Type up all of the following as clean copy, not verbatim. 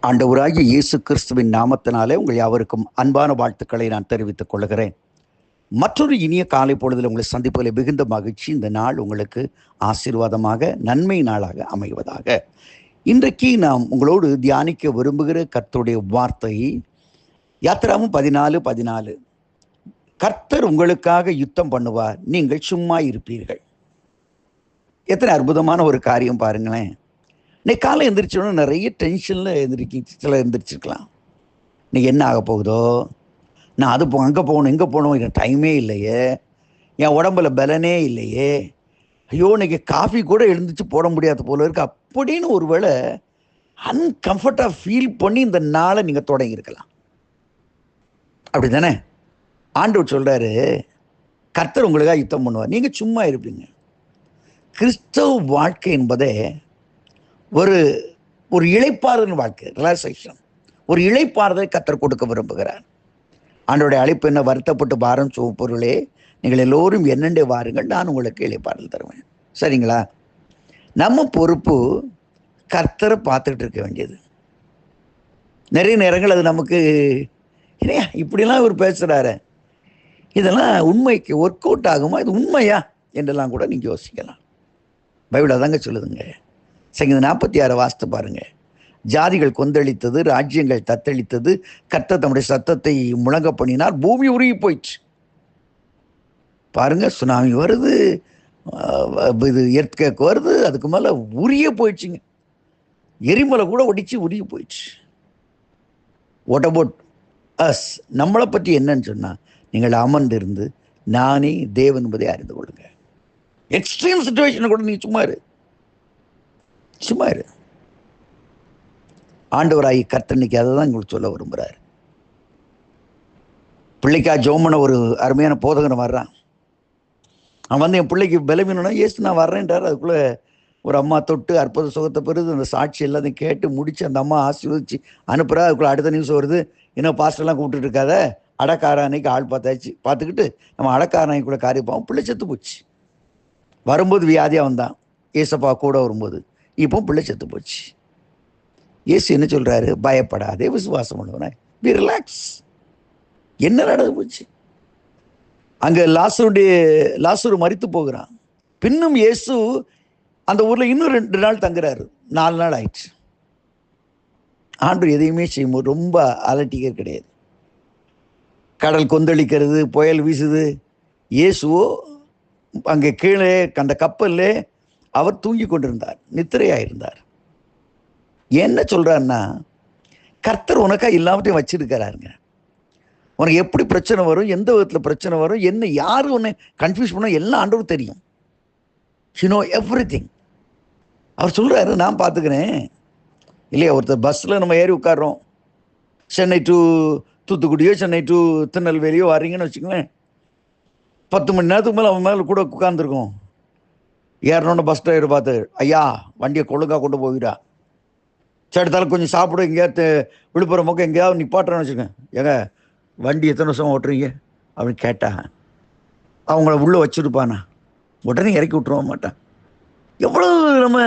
ஆண்டவராகிய இயேசு கிறிஸ்துவின் நாமத்தினாலே உங்கள் யாவருக்கும் அன்பான வாழ்த்துக்களை நான் தெரிவித்துக் கொள்கிறேன். மற்றொரு இனிய காலை பொழுதில் உங்களை சந்திப்பதில் மிகுந்த மகிழ்ச்சி. இந்த நாள் உங்களுக்கு ஆசீர்வாதமாக நன்மை நாளாக அமைவதாக. இன்றைக்கு நாம் உங்களோடு தியானிக்க விரும்புகிற கர்த்தருடைய வார்த்தை யாத்திராகமம் 14:14. கர்த்தர் உங்களுக்காக யுத்தம் பண்ணுவார், நீங்கள் சும்மா இருப்பீர்கள். எத்தனை அற்புதமான ஒரு காரியம் பாருங்களேன். இன்னைக்கு காலை எந்திரிச்சோன்னா நிறைய டென்ஷனில் எந்திரிச்சிருக்கலாம். இன்னைக்கு என்ன ஆக போகுதோ, நான் அங்கே போகணும் இங்கே போகணும், எனக்கு டைமே இல்லையே, என் உடம்புல பலனே இல்லையே, ஐயோ இன்னைக்கு காஃபி கூட எழுந்திரிச்சு போட முடியாத போல இருக்கு அப்படின்னு ஒருவேளை அன்கம்ஃபர்டாக ஃபீல் பண்ணி இந்த நாளை நீங்கள் தொடங்கியிருக்கலாம். அப்படி தானே? ஆண்டவர் சொல்கிறாரு, கர்த்தர் உங்களுக்காக யுத்தம் பண்ணுவார், நீங்கள் சும்மா இருப்பீங்க. கிறிஸ்தவ வாழ்க்கை என்பதே ஒரு ஒரு இளைப்பாறுதல் வாழ்க்கை, ரிலாக்ஸேஷன். ஒரு இளைப்பாறுதலை கர்த்தர் கொடுக்க விரும்புகிறார். ஆண்டவருடைய அழைப்பு என்ன? வருத்தப்பட்டு பாரம் பொருளே நீங்கள் எல்லோரும் என்னென்ன வாருங்கள், நான் உங்களுக்கு இளைப்பாறுதல் தருவேன். சரிங்களா? நம்ம பொறுப்பு கர்த்தரை பார்த்துக்கிட்டு இருக்க வேண்டியது. நிறைய நேரங்கள் அது நமக்கு இல்லையா, இப்படிலாம் இவர் பேசுகிறாரு, இதெல்லாம் உண்மைக்கு ஒர்க் அவுட் ஆகுமா, இது உண்மையா என்றெல்லாம் கூட நீங்கள் யோசிக்கலாம். பைபிள் அதாங்க சொல்லுதுங்க. சங்கீதம் 46 வாசித்து பாருங்க. ஜாதிகள் கொந்தளித்தது, ராஜ்யங்கள் தத்தளித்தது, கர்த்தர் தம்முடைய சத்தத்தை முழங்க பண்ணினார், பூமி உருகி போயிடுச்சு. பாருங்க, சுனாமி வருது, இது எர்த்குவேக் வருது, அதுக்கு மேலே உரிய போயிடுச்சுங்க. எரிமலை கூட ஒடிச்சு உருகி போயிடுச்சு. What about us? நம்மளை பற்றி என்னன்னு சொன்னால், நீங்கள் அமர்ந்திருந்து நானே தேவன் என்பதை அறிந்து கொள்ளுங்க. எக்ஸ்ட்ரீம் சிச்சுவேஷனை கூட நீ சும்மா இரு. ஆண்டவராகி கர்த்தர் இன்னைக்கு அதை தான் உங்களுக்கு சொல்ல விரும்புகிறார். பிள்ளைக்கா ஜோமனை ஒரு அருமையான போதகனை வர்றான். அவன் என் பிள்ளைக்கு பலவீனம்னா ஏசு நான் வர்றேன்றார். அதுக்குள்ளே ஒரு அம்மா தொட்டு அற்புத சுகத்தை பெறுது. அந்த சாட்சி எல்லாத்தையும் கேட்டு முடிச்சு அந்த அம்மா ஆசீர்வதிச்சு அனுப்புகிறா. அதுக்குள்ளே அடுத்த நியூஸ் வருது, இன்னும் பாஸ்டர்லாம் கூப்பிட்டு இருக்காத, அடக்காரனைக்கு ஆள் பார்த்துக்கிட்டு நம்ம அடக்காரனை கூட காரியப்பாவும் பிள்ளை செத்து போச்சு. வரும்போது வியாதியாக வந்தான், ஏசப்பா கூட வரும்போது இப்போ பிள்ளை செத்து போச்சு. ஏசு என்ன சொல்கிறாரு? பயப்படாதே, விசுவாசம் பண்ணுவேன், பி ரிலாக்ஸ். என்ன நடந்து போச்சு? அங்கே லாசரு மரித்து போகிறான். பின்னும் இயேசு அந்த ஊரில் இன்னும் 2 நாள் தங்குறாரு. 4 நாள் ஆயிடுச்சு. ஆண்டவர் எதையுமே செய்யும்போது ரொம்ப அலட்டிக்க கிடையாது. கடல் கொந்தளிக்கிறது, புயல் வீசுது. இயேசுவோ அங்கே கீழே அந்த கப்பல்லே அவர் தூங்கி கொண்டிருந்தார், நித்திரையாயிருந்தார். என்ன சொல்றாருன்னா, கர்த்தர் உனக்கா எல்லாத்தையும் வச்சிருக்கிறாருங்க. உனக்கு எப்படி பிரச்சனை வரும், எந்த விதத்தில் பிரச்சனை வரும், என்ன யாரு உன்னை கன்ஃபியூஸ் பண்ண எல்லாம் ஆண்டவர் தெரியும். You know everything. அவர் சொல்றாரு, நான் பார்த்துக்கிறேன். இல்லையா, ஒருத்தர் பஸ்ஸில் நம்ம ஏறி உட்காடுறோம், சென்னை டு தூத்துக்குடியோ சென்னை டு திருநெல்வேலியோ வர்றீங்கன்னு வச்சுக்கோங்களேன். 10 மணி நேரத்துக்கு மேலே அவன் மேலே கூட உட்காந்துருக்கோம். ஏறணுன்னு பஸ் டிரைவர் பார்த்து, ஐயா வண்டியை ஒழுங்காக கொண்டு போகிறா, சேர்த்தாலும் கொஞ்சம் சாப்பிட எங்கேயாவது விழுப்புரம் பக்கம் எங்கேயாவது நிப்பாட்டுறேன்னு வச்சுக்கோங்க. ஏங்க வண்டி எத்தனை வருஷம் ஓட்டுறீங்க அப்படின்னு கேட்டான். அவங்கள உள்ளே வச்சுருப்பானா, உடனே இறக்கி விட்டுருவ மாட்டான். எவ்வளோ நம்ம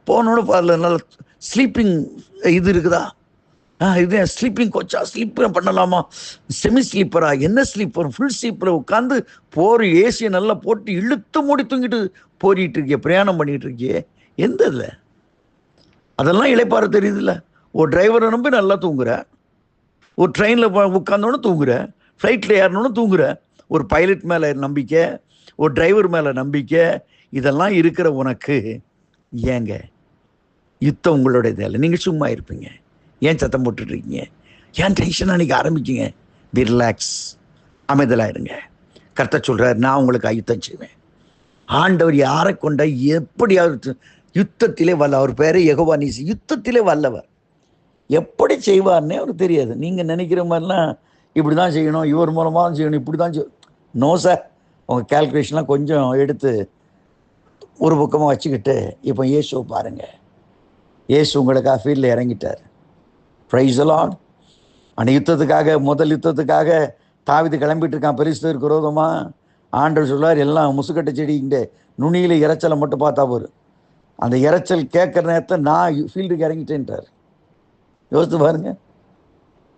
போனோட அதில் நல்ல ஸ்லீப்பிங் இது இருக்குதா, இது ஸ்லீப்பிங் கோச்சா, ஸ்லீப்பர் பண்ணலாமா, செமி ஸ்லீப்பரா, என்ன ஸ்லீப்பர், ஃபுல் ஸ்லீப்பரை உட்காந்து போகிற ஏசியை நல்லா போட்டு இழுத்து மூடி தூங்கிட்டு போரிட்டு இருக்கிய, பிரயாணம் பண்ணிகிட்டு இருக்கியே, எந்த இதில் அதெல்லாம் இளைப்பாற தெரியுதுல்ல. ஒரு டிரைவரை நம்பி நல்லா தூங்குற, ஒரு ட்ரெயினில் உட்காந்தோன்னு தூங்குற, ஃப்ளைட்டில் ஏறணுன்னு தூங்குற, ஒரு பைலட் மேலே நம்பிக்கை, ஒரு டிரைவர் மேலே நம்பிக்கை, இதெல்லாம் இருக்கிற உனக்கு ஏங்க யுத்தம் உங்களுடைய தேவை? நீங்கள் சும்மா இருப்பீங்க, ஏன் சத்தம் போட்டுட்ருக்கீங்க, ஏன் டென்ஷன் அன்றைக்கி ஆரம்பிச்சிங்க? பி ரிலாக்ஸ், அமைதலாயிருங்க. கர்த்தர் சொல்கிறார், நான் உங்களுக்கு யுத்தம் செய்வேன். ஆண்டவர் யாரை கொண்ட எப்படியாவது யுத்தத்திலே வல்ல, அவர் பேரே யெகோவா நீசி, யுத்தத்திலே வல்லவர். எப்படி செய்வார்னே அவருக்கு தெரியாது. நீங்கள் நினைக்கிற மாதிரிலாம் இப்படி தான் செய்யணும், இவர் மூலமாக தான் செய்யணும், இப்படி தான் நோ சார். உங்கள் கேல்குலேஷன்லாம் கொஞ்சம் எடுத்து ஒரு பக்கமாக வச்சுக்கிட்டு இப்போ இயேசுவை பாருங்கள். இயேசு உங்களுக்காக ஃபீல்டில் இறங்கிட்டார். Praise the Lord. அந்த யுத்தத்துக்காக, முதல் யுத்தத்துக்காக தாவீது கிளம்பிட்டு இருக்கான் பெலிஸ்தருக்கு விரோதமாக. ஆண்டவர் சொல்வார், எல்லாம் முசுக்கட்டை செடிங்கிட்ட நுனியில் இறைச்சலை மட்டும் பார்த்தா போதும், அந்த இறைச்சல் கேட்குற நேரத்தை நான் ஃபீல்டுக்கு இறங்கிட்டேன்ட்டார். யோசித்து பாருங்க.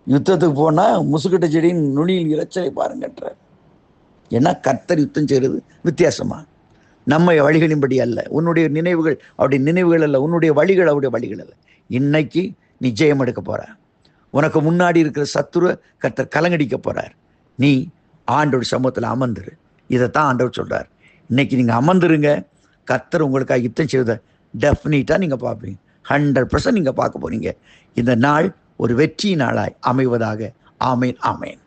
யுத்தத்துக்கு போனால் முசுக்கட்ட செடியின் நுனியில் இறைச்சலை பாருங்கன்ற. ஏன்னா கர்த்தர் யுத்தம் செய்கிறது வித்தியாசமா, நம்ம வழிகளின்படி அல்ல. உன்னுடைய நினைவுகள் அவருடைய நினைவுகள் அல்ல, உன்னுடைய வழிகள் அவருடைய வழிகள் அல்ல. இன்னைக்கு நீ ஜெயம் எடுக்க போற. உனக்கு முன்னாடி இருக்கிற சத்துருவை கர்த்தர் கலங்கடிக்க போறார். நீ ஆண்டோட சமூகத்தில் அமர்ந்துரு. இதைத்தான் ஆண்டவர் சொல்றார். இன்னைக்கு நீங்க அமர்ந்துருங்க. கர்த்தர் உங்களுக்காக யுத்தம் செய்வதை டெஃபினட்டாக நீங்க பார்ப்பீங்க. 100% நீங்க பார்க்க போறீங்க. இந்த நாள் ஒரு வெற்றி நாளாய் அமைவதாக. ஆமேன், ஆமேன்.